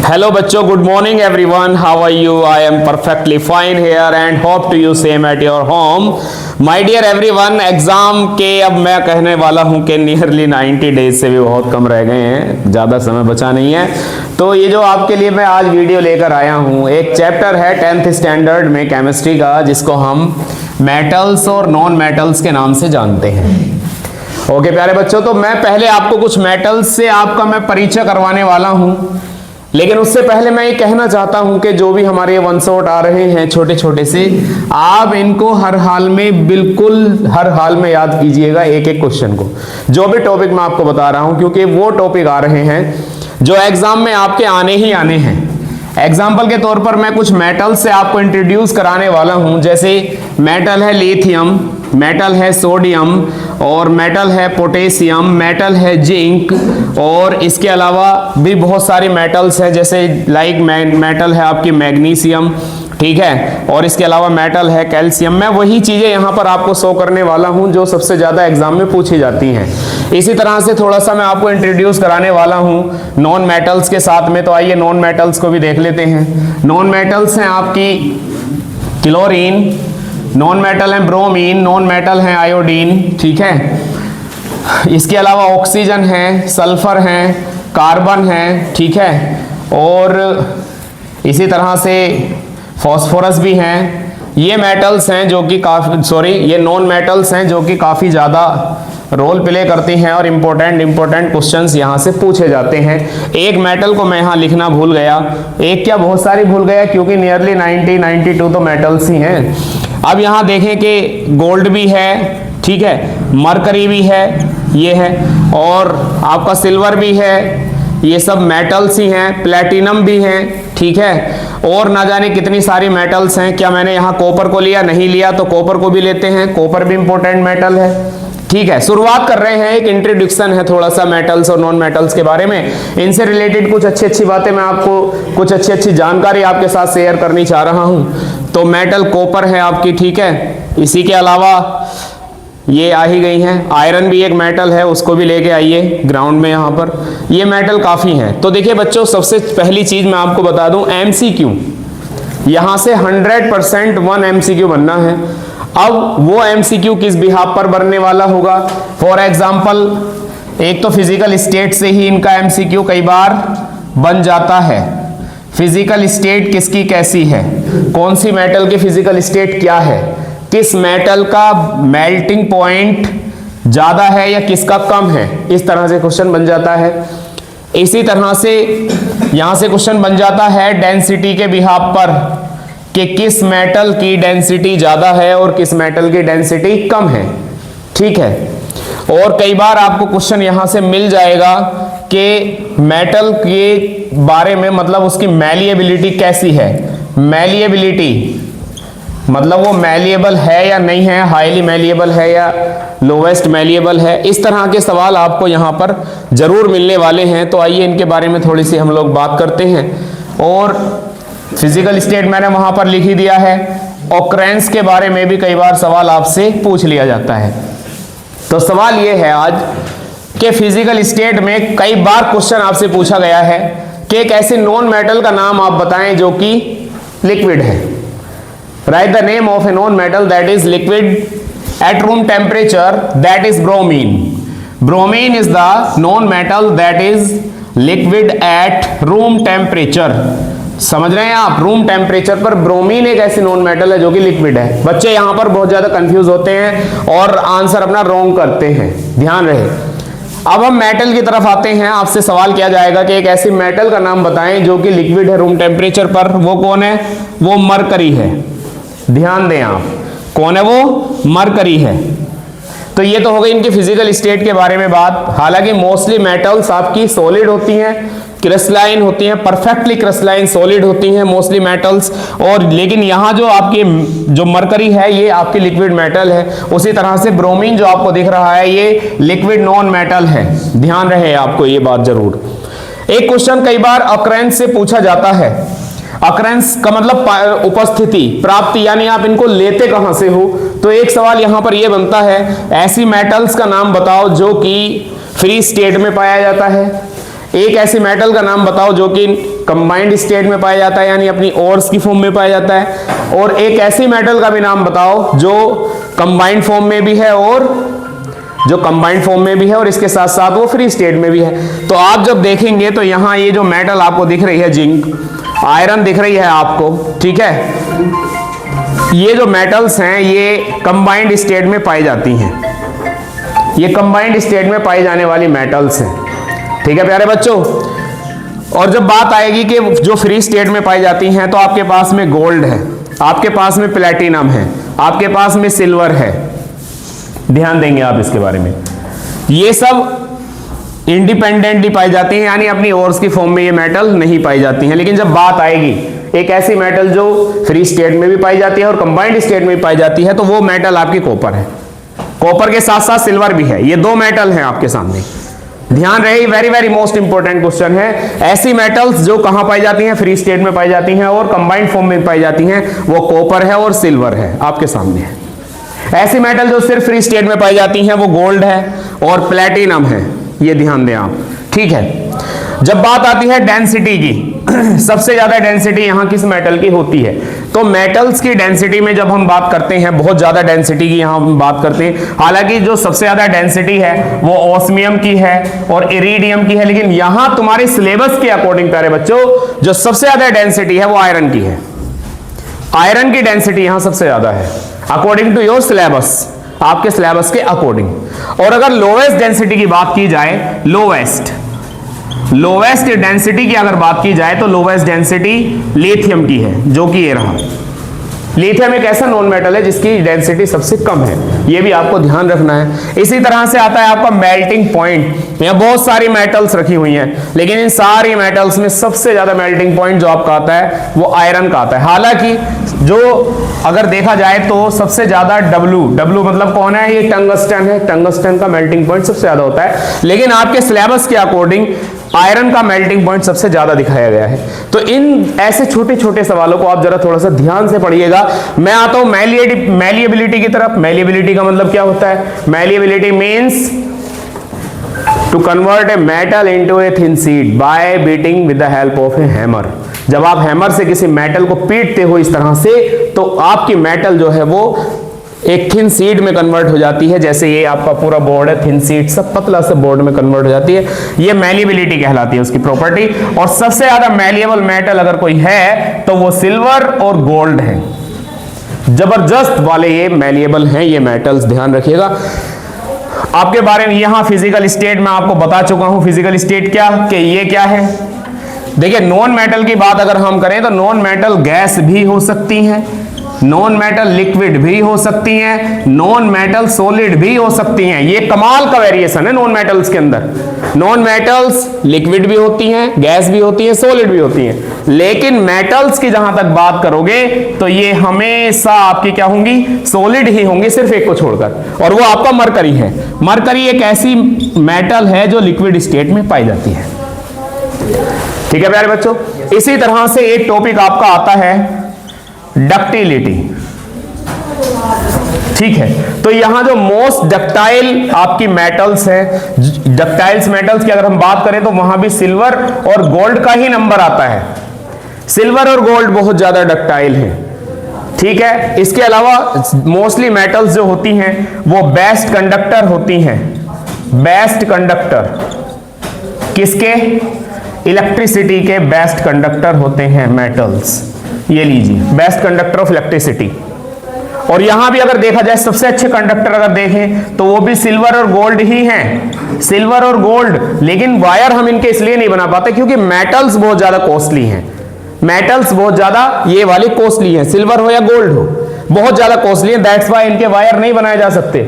Hello बच्चों, good morning everyone, how are you? I am perfectly fine here and hope to you same at your home. My dear everyone, exam के अब मैं कहने वाला हूं कि नियरली 90 डेज से भी बहुत कम रह गए हैं, ज़्यादा समय बचा नहीं है। तो ये जो आपके लिए मैं आज वीडियो लेकर आया हूं, एक चैप्टर है 10th स्टैंडर्ड में केमिस्ट्री का, जिसको हम मेटल्स और नॉन मेटल्स के नाम से जानते हैं। ओके प्यारे बच्चों, तो मैं पहले आपको कुछ मेटल्स से आपका मैं परिचय करवाने वाला हूं, लेकिन उससे पहले मैं ये कहना चाहता हूं कि जो भी हमारे वन शॉट आ रहे हैं छोटे छोटे से, आप इनको हर हाल में, बिल्कुल हर हाल में याद कीजिएगा एक एक क्वेश्चन को, जो भी टॉपिक मैं आपको बता रहा हूं, क्योंकि वो टॉपिक आ रहे हैं जो एग्जाम में आपके आने ही आने हैं। एग्जाम्पल के तौर पर मैं कुछ मेटल से आपको इंट्रोड्यूस कराने वाला हूं, जैसे मेटल है लिथियम, मेटल है सोडियम, और मेटल है पोटेशियम, मेटल है जिंक, और इसके अलावा भी बहुत सारी मेटल्स हैं, जैसे लाइक मेटल है आपकी मैग्नीशियम, ठीक है, और इसके अलावा मेटल है कैल्शियम। मैं वही चीजें यहाँ पर आपको शो करने वाला हूँ जो सबसे ज्यादा एग्जाम में पूछी जाती हैं। इसी तरह से थोड़ा सा मैं आपको इंट्रोड्यूस कराने वाला हूँ नॉन मेटल्स के साथ में। तो आइए नॉन मेटल्स को भी देख लेते हैं। नॉन मेटल्स हैं आपकी क्लोरीन, नॉन मेटल है ब्रोमीन, नॉन मेटल है आयोडीन, ठीक है। इसके अलावा ऑक्सीजन है, सल्फर है, कार्बन है, ठीक है, और इसी तरह से फॉस्फोरस भी हैं। ये मेटल्स हैं जो कि ये नॉन मेटल्स हैं जो कि काफ़ी ज़्यादा रोल प्ले करते हैं और इम्पोर्टेंट क्वेश्चंस यहाँ से पूछे जाते हैं। एक मेटल को मैं यहाँ लिखना भूल गया, एक क्या बहुत सारी भूल गया, क्योंकि नियरली 92 तो मेटल्स ही हैं। अब यहाँ देखें कि गोल्ड भी है, ठीक है, मरकरी भी है, ये है, और आपका सिल्वर भी है, ये सब मेटल्स ही हैं, प्लेटिनम भी हैं, ठीक है, और ना जाने कितनी सारी मेटल्स हैं। क्या मैंने यहाँ कॉपर को लिया? नहीं लिया, तो कॉपर को भी लेते हैं, कॉपर भी इंपॉर्टेंट मेटल है, ठीक है। शुरुआत कर रहे हैं, एक इंट्रोडक्शन है थोड़ा सा मेटल्स और नॉन मेटल्स के बारे में। इनसे रिलेटेड कुछ अच्छी बातें मैं आपको, कुछ अच्छी जानकारी आपके साथ शेयर करनी चाह रहा हूं। तो मेटल कॉपर है आपकी, ठीक है। इसी के अलावा ये आ ही गई हैं, आयरन भी एक मेटल है, उसको भी लेके आइए ग्राउंड में यहाँ पर। ये मेटल काफ़ी हैं। तो देखिए बच्चों, सबसे पहली चीज़ मैं आपको बता दूं, MCQ, यहाँ से 100% 1 MCQ बनना है। अब वो MCQ किस बिहाफ पर बनने वाला होगा? फॉर एग्जाम्पल, एक तो फिजिकल स्टेट से ही इनका MCQ कई बार बन जाता है। फिजिकल स्टेट किसकी कैसी है, कौन सी मेटल की फिजिकल स्टेट क्या है, किस मेटल का मेल्टिंग पॉइंट ज्यादा है या किसका कम है, इस तरह से क्वेश्चन बन जाता है। इसी तरह से यहां से क्वेश्चन बन जाता है डेंसिटी के बिहाफ पर, कि किस मेटल की डेंसिटी ज्यादा है और किस मेटल की डेंसिटी कम है, ठीक है। और कई बार आपको क्वेश्चन यहां से मिल जाएगा कि मेटल के बारे में, मतलब उसकी मैलिएबिलिटी कैसी है। मैलिएबिलिटी मतलब वो मैलिएबल है या नहीं है, हाईली मैलिएबल है या लोवेस्ट मैलिएबल है, इस तरह के सवाल आपको यहाँ पर जरूर मिलने वाले हैं। तो आइए इनके बारे में थोड़ी सी हम लोग बात करते हैं। और फिजिकल स्टेट मैंने वहां पर लिख ही दिया है। ऑकरेंस के बारे में भी कई बार सवाल आपसे पूछ लिया जाता है। तो सवाल ये है आज कि फिजिकल स्टेट में कई बार क्वेश्चन आपसे पूछा गया है कि एक ऐसे नॉन मेटल का नाम आप बताएं जो कि लिक्विड है। Write the name of a non-metal that is liquid at room temperature, that is bromine. Bromine is the non-metal that is liquid at room temperature. समझ रहे हैं आप? रूम टेम्परेचर पर ब्रोमीन एक ऐसी नॉन मेटल है जो कि लिक्विड है। बच्चे यहाँ पर बहुत ज्यादा कंफ्यूज होते हैं और आंसर अपना रॉन्ग करते हैं, ध्यान रहे। अब हम मेटल की तरफ आते हैं। आपसे सवाल किया जाएगा कि एक ऐसी मेटल का नाम बताएं जो कि लिक्विड है रूम टेम्परेचर पर। वो कौन है? वो मरकरी है। ध्यान दें आप, कौन है वो? मरकरी है। तो ये तो हो गई इनकी फिजिकल स्टेट के बारे में बात। हालांकि मोस्टली मेटल्स आपकी सॉलिड होती हैं, क्रिस्टलाइन होती हैं, परफेक्टली क्रिस्टलाइन सॉलिड होती हैं मोस्टली मेटल्स। और लेकिन यहाँ जो आपकी जो मरकरी है ये आपकी लिक्विड मेटल है। उसी तरह से ब्रोमीन जो आपको दिख रहा है ये लिक्विड नॉन मेटल है। ध्यान रहे आपको ये बात जरूर। एक क्वेश्चन कई बार ऑकरेंस से पूछा जाता है। ऑकरेंस का मतलब उपस्थिति, प्राप्ति, यानी आप इनको लेते कहां से हो। तो एक सवाल यहां पर यह बनता है, ऐसी मेटल्स का नाम बताओ जो कि फ्री स्टेट में पाया जाता है। एक ऐसी मेटल का नाम बताओ जो कि कंबाइंड स्टेट में पाया जाता है, यानी अपनी ओर्स की फॉर्म में पाया जाता है। और एक ऐसी मेटल का भी नाम बताओ जो कंबाइंड फॉर्म में भी है और जो कंबाइंड फॉर्म में भी है और इसके साथ साथ वो फ्री स्टेट में भी है। तो आप जब देखेंगे तो यहां ये जो मेटल आपको दिख रही है, जिंक, आयरन दिख रही है आपको, ठीक है, ये जो मेटल्स हैं ये कंबाइंड स्टेट में पाई जाती हैं, ये कंबाइंड स्टेट में पाई जाने वाली मेटल्स हैं, ठीक है प्यारे बच्चों। और जब बात आएगी कि जो फ्री स्टेट में पाई जाती हैं, तो आपके पास में गोल्ड है, आपके पास में प्लेटिनम है, आपके पास में सिल्वर है, ध्यान देंगे आप इसके बारे में। ये सब इंडिपेंडेंटली पाई जाती हैं, यानी अपनी ओर्स की फॉर्म में ये मेटल नहीं पाई जाती हैं। लेकिन जब बात आएगी एक ऐसी मेटल जो फ्री स्टेट में भी पाई जाती है और कंबाइंड स्टेट में भी पाई जाती है, तो वो मेटल आपकी कॉपर है। कॉपर के साथ साथ सिल्वर भी है, ये दो मेटल हैं आपके सामने, ध्यान रहे, very very most important question है। ऐसी मेटल्स जो कहां पाई जाती हैं, फ्री स्टेट में पाई जाती हैं और कंबाइंड फॉर्म में पाई जाती हैं, वो कॉपर है और सिल्वर है, आपके सामने है। ऐसी मेटल जो सिर्फ फ्री स्टेट में पाई जाती हैं, वो गोल्ड है और प्लेटिनम है, ये ध्यान दें आप, ठीक है। जब बात आती है डेंसिटी की, सबसे ज्यादा डेंसिटी यहां किस मेटल की होती है, तो मेटल्स की डेंसिटी में जब हम बात करते हैं, बहुत ज्यादा डेंसिटी की यहां हम बात करते हैं। हालांकि जो सबसे ज्यादा डेंसिटी है वो ऑस्मियम की है और इरिडियम की है, लेकिन यहां तुम्हारे सिलेबस के अकॉर्डिंग प्यारे बच्चों जो सबसे ज्यादा डेंसिटी है वो आयरन की है। आयरन की डेंसिटी यहां सबसे ज्यादा है अकॉर्डिंग टू योर सिलेबस, आपके सिलेबस के अकॉर्डिंग। और अगर लोवेस्ट डेंसिटी की बात की जाए, लोवेस्ट डेंसिटी की अगर बात की जाए, तो लोवेस्ट डेंसिटी लिथियम की है, जो कि ये रहा। लिथियम एक ऐसा नॉन मेटल है जिसकी डेंसिटी सबसे कम है, ये भी आपको ध्यान रखना है। इसी तरह से आता है आपका मेल्टिंग पॉइंट। यहाँ बहुत सारी मेटल्स रखी हुई हैं, लेकिन इन सारी मेटल्स में सबसे ज्यादा मेल्टिंग पॉइंट जो आपका आता है वो आयरन का आता है। हालांकि जो अगर देखा जाए तो सबसे ज्यादा डब्लू मतलब कौन है, ये टंगस्टन है, टंगस्टन का मेल्टिंग पॉइंट सबसे ज्यादा होता है। लेकिन आपके सिलेबस के अकॉर्डिंग आयरन का मेल्टिंग पॉइंट सबसे ज्यादा दिखाया गया है। तो इन ऐसे छोटे छोटे सवालों को आप जरा थोड़ा सा ध्यान से पढ़िएगा। मैं आता हूं मैलिएबिलिटी की तरफ। मैलिएबिलिटी का मतलब क्या होता है, malleability means to convert a metal into a thin sheet by beating with the help of a hammer. जब आप हैमर से किसी मेटल को पीटते हो इस तरह से, तो आपकी मेटल जो है वो एक थिन शीट में कन्वर्ट हो जाती है। जैसे ये आपका पूरा बोर्ड है, थिन शीट सब पतला सा बोर्ड में कन्वर्ट हो जाती है, ये मैलिएबिलिटी कहलाती है उसकी प्रॉपर्टी। और सबसे ज्यादा मैलिएबल मेटल अगर कोई है तो वो सिल्वर और गोल्ड है, जबरदस्त वाले ये मैलिएबल हैं ये मेटल्स, ध्यान रखिएगा। आपके बारे में यहां फिजिकल स्टेट में आपको बता चुका हूं, फिजिकल स्टेट क्या कि ये क्या है। देखिए नॉन मेटल की बात अगर हम करें तो नॉन मेटल गैस भी हो सकती हैं, नॉन मेटल लिक्विड भी हो सकती हैं, नॉन मेटल सॉलिड भी हो सकती हैं। ये कमाल का वेरिएशन है नॉन मेटल्स के अंदर। नॉन मेटल्स लिक्विड भी होती हैं, गैस भी होती है, सॉलिड भी होती हैं। लेकिन मेटल्स की जहां तक बात करोगे तो ये हमेशा आपकी क्या होंगी, सॉलिड ही होंगी, सिर्फ एक को छोड़कर, और वो आपका मरकरी है। मरकरी एक ऐसी मेटल है जो लिक्विड स्टेट में पाई जाती है। ठीक है प्यारे बच्चों, इसी तरह से एक टॉपिक आपका आता है डक्टिलिटी। ठीक है, तो यहां जो मोस्ट डक्टाइल आपकी मेटल्स है, डक्टाइल्स मेटल्स की अगर हम बात करें तो वहां भी सिल्वर और गोल्ड का ही नंबर आता है। सिल्वर और गोल्ड बहुत ज्यादा डक्टाइल है। ठीक है, इसके अलावा मोस्टली मेटल्स जो होती हैं वो बेस्ट कंडक्टर होती हैं। बेस्ट कंडक्टर किसके, इलेक्ट्रिसिटी के बेस्ट कंडक्टर होते हैं मेटल्स। ये लीजिए, बेस्ट कंडक्टर ऑफ इलेक्ट्रिसिटी। और यहां भी अगर देखा जाए सबसे अच्छे कंडक्टर अगर देखें तो वो भी सिल्वर और गोल्ड ही हैं, सिल्वर और गोल्ड। लेकिन वायर हम इनके इसलिए नहीं बना पाते क्योंकि मेटल्स बहुत ज्यादा कॉस्टली हैं, मेटल्स बहुत ज्यादा ये वाली कॉस्टली हैं, सिल्वर हो या गोल्ड हो बहुत ज्यादा कॉस्टली है, दैट्स व्हाई इनके वायर नहीं बनाए जा सकते।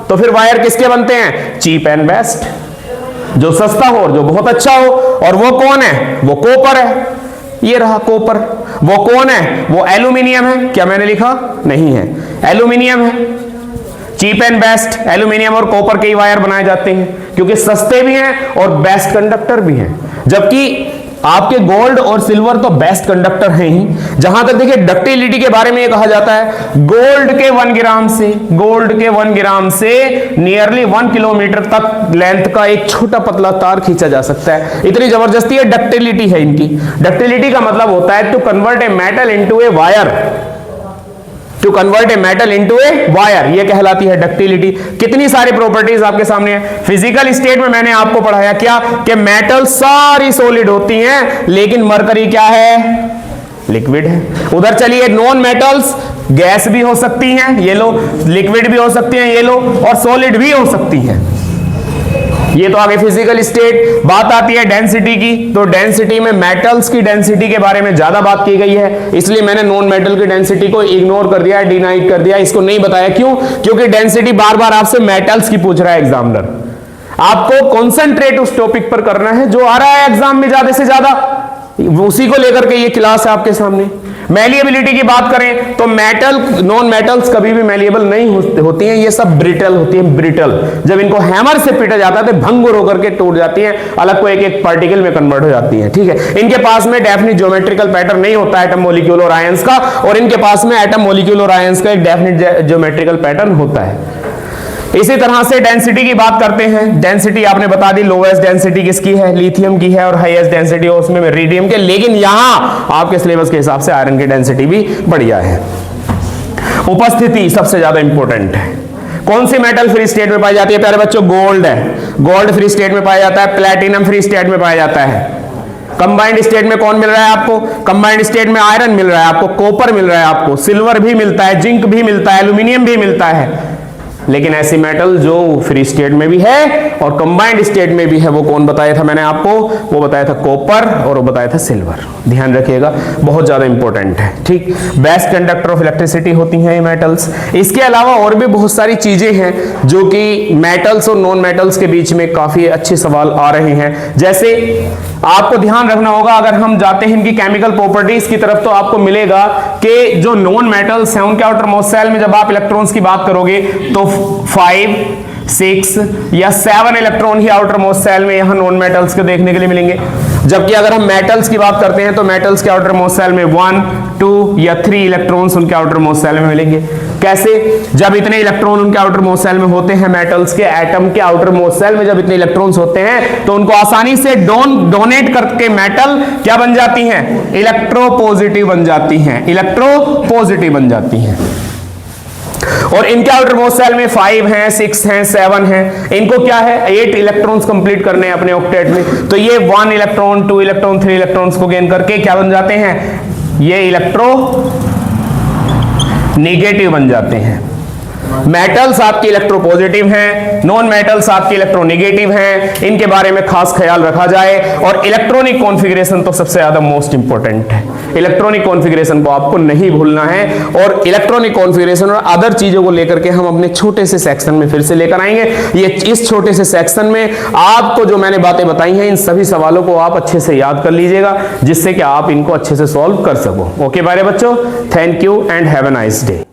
तो फिर वायर किसके बनते हैं, चीप एंड बेस्ट, जो सस्ता हो और जो बहुत अच्छा हो। और वो कौन है, वो कॉपर है, ये रहा कॉपर। वो कौन है, वो एल्यूमिनियम है। क्या मैंने लिखा, नहीं है, एल्यूमिनियम है। चीप एंड बेस्ट एल्यूमिनियम और कॉपर के ही वायर बनाए जाते हैं क्योंकि सस्ते भी हैं और बेस्ट कंडक्टर भी हैं। जबकि आपके गोल्ड और सिल्वर तो बेस्ट कंडक्टर हैं ही। जहां तक देखिए डक्टिलिटी के बारे में ये कहा जाता है, गोल्ड के 1 ग्राम से नियरली 1 किलोमीटर तक लेंथ का एक छोटा पतला तार खींचा जा सकता है। इतनी जबरदस्ती है डक्टिलिटी है इनकी। डक्टिलिटी का मतलब होता है to convert a metal into a wire, to convert a metal into a wire, ये कहलाती है डक्टिलिटी। कितनी सारी प्रॉपर्टीज आपके सामने है। फिजिकल स्टेट में मैंने आपको पढ़ाया क्या कि मेटल सारी सॉलिड होती हैं, लेकिन मरकरी क्या है, लिक्विड है। उधर चलिए नॉन मेटल्स गैस भी हो सकती हैं, ये लो, लिक्विड भी हो सकती हैं, ये लो, और सॉलिड भी हो सकती हैं। ये तो आगे फिजिकल स्टेट। बात आती है डेंसिटी की, तो डेंसिटी में मेटल्स की डेंसिटी के बारे में ज्यादा बात की गई है, इसलिए मैंने नॉन मेटल की डेंसिटी को इग्नोर कर दिया, डिनाइट कर दिया, इसको नहीं बताया। क्यों? क्योंकि डेंसिटी बार बार आपसे मेटल्स की पूछ रहा है एग्जामिनर। आपको कॉन्सेंट्रेट उस टॉपिक पर करना है जो आ रहा है एग्जाम में ज्यादा से ज्यादा, उसी को लेकर के ये क्लास है आपके सामने। मैलिएबिलिटी की बात करें तो मेटल, नॉन मेटल्स कभी भी मैलिएबल नहीं होती हैं, ये सब ब्रिटल होती हैं, ब्रिटल। जब इनको हैमर से पीटा जाता है तो भंगुर होकर के टूट जाती हैं, अलग को एक एक पार्टिकल में कन्वर्ट हो जाती हैं, ठीक है। इनके पास में डेफिनिट ज्योमेट्रिकल पैटर्न नहीं होता एटम, मॉलिक्यूल और आयंस का, और इनके पास में एटम, मॉलिक्यूल और आयंस का एक डेफिनिट ज्योमेट्रिकल पैटर्न होता है। इसी तरह से डेंसिटी की बात करते हैं। डेंसिटी आपने बता दी, लोवेस्ट डेंसिटी किसकी है, लिथियम की है, और हाईएस्ट डेंसिटी उसमें रेडियम के, लेकिन यहां आपके सिलेबस के हिसाब से आयरन की डेंसिटी भी बढ़िया है। उपस्थिति सबसे ज्यादा इंपॉर्टेंट है। कौन सी मेटल फ्री स्टेट में पाई जाती है प्यारे बच्चों? गोल्ड है, गोल्ड फ्री स्टेट में पाया जाता है, प्लैटिनम फ्री स्टेट में पाया जाता है। कंबाइंड स्टेट में कौन मिल रहा है आपको? कंबाइंड स्टेट में आयरन मिल रहा है आपको, कॉपर मिल रहा है आपको, सिल्वर भी मिलता है, जिंक भी मिलता है, एल्यूमिनियम भी मिलता है। लेकिन ऐसी मेटल जो फ्री स्टेट में भी है और कंबाइंड स्टेट में भी है, वो कौन बताया था मैंने आपको? वो बताया था कॉपर, और वो बताया था सिल्वर। ध्यान रखिएगा, बहुत ज्यादा इंपॉर्टेंट है, ठीक। बेस्ट कंडक्टर ऑफ इलेक्ट्रिसिटी होती हैं ये मेटल्स। इसके अलावा और भी बहुत सारी चीजें हैं जो कि मेटल्स और नॉन मेटल्स के बीच में काफी अच्छे सवाल आ रहे हैं। जैसे आपको ध्यान रखना होगा, अगर हम जाते हैं इनकी केमिकल प्रॉपर्टीज की तरफ, तो आपको मिलेगा कि जो नॉन मेटल्स हैं उनके आउटर मोस्ट शेल में जब आप इलेक्ट्रॉन्स की बात करोगे तो 5, 6 या 7 इलेक्ट्रॉन ही आउटर मोस्ट शेल में यहां नॉन मेटल्स के देखने के लिए मिलेंगे। जबकि अगर हम मेटल्स की बात करते हैं तो मेटल्स के आउटर मोस्ट शेल में 1, 2 या 3 इलेक्ट्रॉन्स उनके आउटर मोस्ट शेल में मिलेंगे। कैसे? जब इतने इलेक्ट्रॉन उनके आउटर मोस्ट शेल में होते हैं, मेटल्स के एटम के आउटर मोस्ट शेल में जब इतने इलेक्ट्रॉन्स होते हैं, तो उनको आसानी से डोनेट करके मेटल क्या बन जाती हैं? इलेक्ट्रोपॉजिटिव बन जाती हैं, इलेक्ट्रोपॉजिटिव बन जाती हैं। और इनके आउटर मोस्ट शेल में 5 हैं, 6 हैं, 7 हैं। इनको क्या है? 8 इलेक्ट्रॉन्स कंप्लीट करने हैं अपने ऑक्टेट में, तो ये 1 इलेक्ट्रॉन, 2 इलेक्ट्रॉन, 3 इलेक्ट्रॉन्स को गेन करके क्या बन जाते हैं? ये इलेक्ट्रो नेगेटिव बन जाते हैं। मेटल्स आपकी इलेक्ट्रोपॉजिटिव हैं, नॉन मेटल्स आपकी इलेक्ट्रोनेगेटिव हैं। इनके बारे में खास ख्याल रखा जाए। और इलेक्ट्रॉनिक कॉन्फ़िगरेशन तो सबसे ज्यादा मोस्ट इंपॉर्टेंट है। इलेक्ट्रॉनिक कॉन्फ़िगरेशन को आपको नहीं भूलना है, और इलेक्ट्रॉनिक कॉन्फ़िगरेशन और अदर चीजों को लेकर के हम अपने छोटे से सेक्शन में फिर से लेकर आएंगे। ये इस छोटे से सेक्शन में आपको जो मैंने बातें बताई हैं, इन सभी सवालों को आप अच्छे से याद कर लीजिएगा, जिससे कि आप इनको अच्छे से सॉल्व कर सको। ओके बाय बच्चों, thank you and have a nice day.